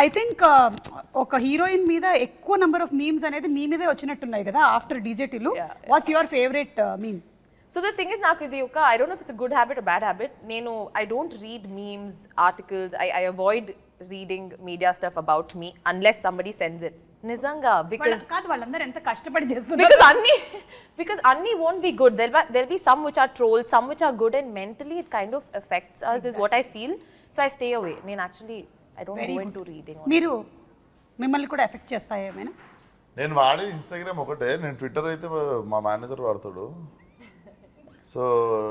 I think ఒక heroine మీద ఎక్కువ నెంబర్ ఆఫ్ మీమ్స్ అనేది మీ మీదే వచ్చినట్టున్నాయి కదా ఆఫ్టర్ డీజేటీలు. What's your favourite meme? So the thing is, నాకు ఇది ఒక I don't know if it's a good habit or bad habit. I don't read memes, articles. I avoid reading media stuff about me unless somebody sends it. Nizanga, because కాదు వాళ్ళందరూ ఎంత కష్టపడి చేస్తున్నారు. because anni won't be good. There'll be some which are trolls, some which are good, and mentally it kind of affects us. Exactly. Is what I feel. So I stay away. I don't go into reading. మీరు మిమ్మల్ని కూడా effect చేస్తాయా ఏమైనా? నేను వాడే Instagram ఒకటే, నేను Twitter అయితే మా మేనేజర్ వాడతాడు. సో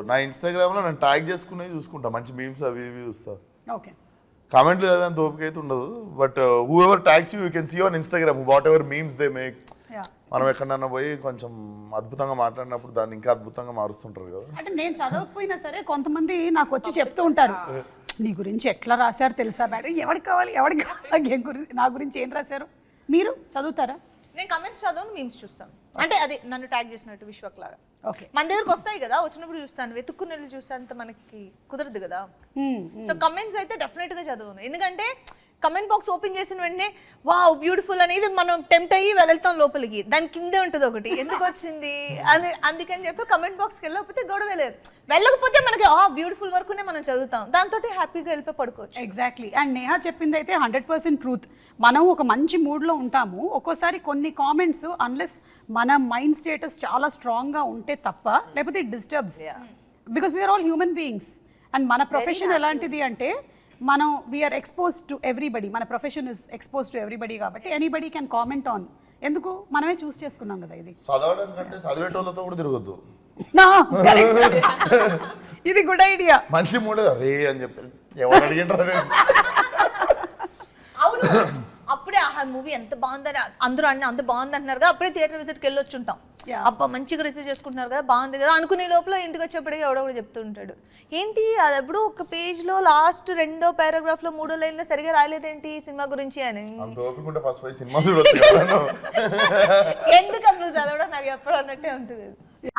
నా ఇన్స్టాగ్రామ్లో నేను ట్యాగ్ చేసుకునే చూసుకుంటా, మంచి మీమ్స్ అవి ఇవి చూస్తా. ఓకే, కామెంట్లు ఏదైనా తోపిక అయితే ఉండదు, but whoever tags you can see on Instagram whatever memes they make. మనం ఎక్కడన్నా పోయి కొంచెం అద్భుతంగా మాట్లాడినప్పుడు దాన్ని ఇంకా అద్భుతంగా మారుస్తుంటారు కదా. అంటే నేను చదవకపోయినా సరే కొంతమంది నాకు వచ్చి చెప్తూ ఉంటారు, నీ గురించి ఎట్లా రాశారు తెలుసా మేడం, ఎవరికి కావాలి నా గురించి ఏం రాశారు. మీరు చదువుతారా? నేను కమెంట్స్ చదవను, మీమ్స్ చూస్తాను. అంటే అది నన్ను ట్యాగ్ చేసినట్టు విశ్వక్ లాగా. ఓకే, మన దగ్గరకు వస్తాయి కదా, వచ్చినప్పుడు చూస్తాను, వెతుక్కుని చూసేంత మనకి కుదరదు కదా. సో కమెంట్స్ అయితే డెఫినెట్ గా చదవను, ఎందుకంటే కమెంట్ బాక్స్ ఓపెన్ చేసిన వెంటనే వావ్ బ్యూటిఫుల్ అనేది మనం టెంప్ట్ అయ్యి వెళ్తాం లోపలికి, దాని కిందే ఉంటుంది ఒకటి ఎందుకు వచ్చింది అని. అందుకని చెప్పి కమెంట్ బాక్స్కి వెళ్ళకపోతే గొడవ లేదు, వెళ్ళకపోతే మనకి బ్యూటిఫుల్ వరకునే మనం చదువుతాం, దాంతో హ్యాపీగా వెళ్ళిపోయి పడుకోవచ్చు. ఎగ్జాక్ట్లీ. అండ్ నేహా చెప్పింది అయితే 100% ట్రూత్. మనం ఒక మంచి మూడ్లో ఉంటాము, ఒక్కోసారి కొన్ని కామెంట్స్ అన్లెస్ మన మైండ్ స్టేటస్ చాలా స్ట్రాంగ్గా ఉంటే తప్ప, లేకపోతే it disturbs, because we are all human beings. And మన ప్రొఫెషన్ ఎలాంటిది అంటే మనం వీఆర్ ఎక్స్పోజ్ టు ఎవ్రీబడి, మన profession is expose to everybody కాబట్టి ఎనీబడి క్యాన్ కామెంట్ ఆన్. ఎందుకు మనమే చూస్ చేసుకున్నాం కదా. ఇది చదవడం కంటే చదివేటోళ్ళతో కూడా తిరగద్దు. ఇది గుడ్ ఐడియా. మంచి మూడే రే అని చెప్తారు, ఎవరు అడిగింటారు. అవును, అప్పుడే ఆ మూవీ ఎంత బాగుందని అందరూ అంత బాగుంది అంటున్నారు, అప్పుడే థియేటర్ విజిట్కి వెళ్ళొచ్చు ఉంటాం, అబ్బా మంచిగా రిసీవ్ చేసుకుంటున్నారు కదా, బాగుంది కదా అనుకునే లోపల ఇంటికి వచ్చేప్పటికీ ఎవడో చెప్తూ ఉంటాడు, ఏంటి అది ఎప్పుడు ఒక పేజ్లో లాస్ట్ 2వ పారాగ్రాఫ్లో 3వ లైన్లో సరిగా రాలేదేంటి సినిమా గురించి అని. ఎందుకు నువ్వు చదవడం నాకు ఎప్పుడు అన్నట్టే ఉంటుంది.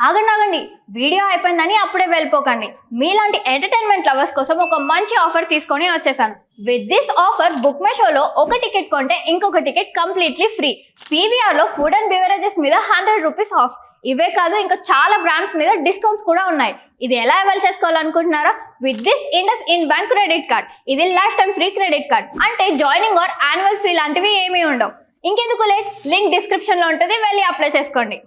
ఆగండి, వీడియో అయిపోయిందని అప్పుడే వెళ్ళిపోకండి. మీలాంటి ఎంటర్టైన్మెంట్ లవర్స్ కోసం ఒక మంచి ఆఫర్ తీసుకొని వచ్చేసాను. With this offer book my షోలో ఒక టికెట్ కొంటే ఇంకొక టికెట్ కంప్లీట్లీ ఫ్రీ. పీవీఆర్లో ఫుడ్ అండ్ బెవరేజెస్ మీద 100 రూపీస్ ఆఫ్. ఇవే కాదు, ఇంకా చాలా బ్రాండ్స్ మీద డిస్కౌంట్స్ కూడా ఉన్నాయి. ఇది ఎలా అవైల్ చేసుకోవాలనుకుంటున్నారా? With this IndusInd bank credit card. ఇది lifetime free credit card, అంటే జాయినింగ్ ఆర్ యాన్యువల్ ఫీ లాంటివి ఏమీ ఉండవు. ఇంకెందుకు లేట్, లింక్ డిస్క్రిప్షన్లో ఉంటుంది, వెళ్ళి అప్లై చేసుకోండి.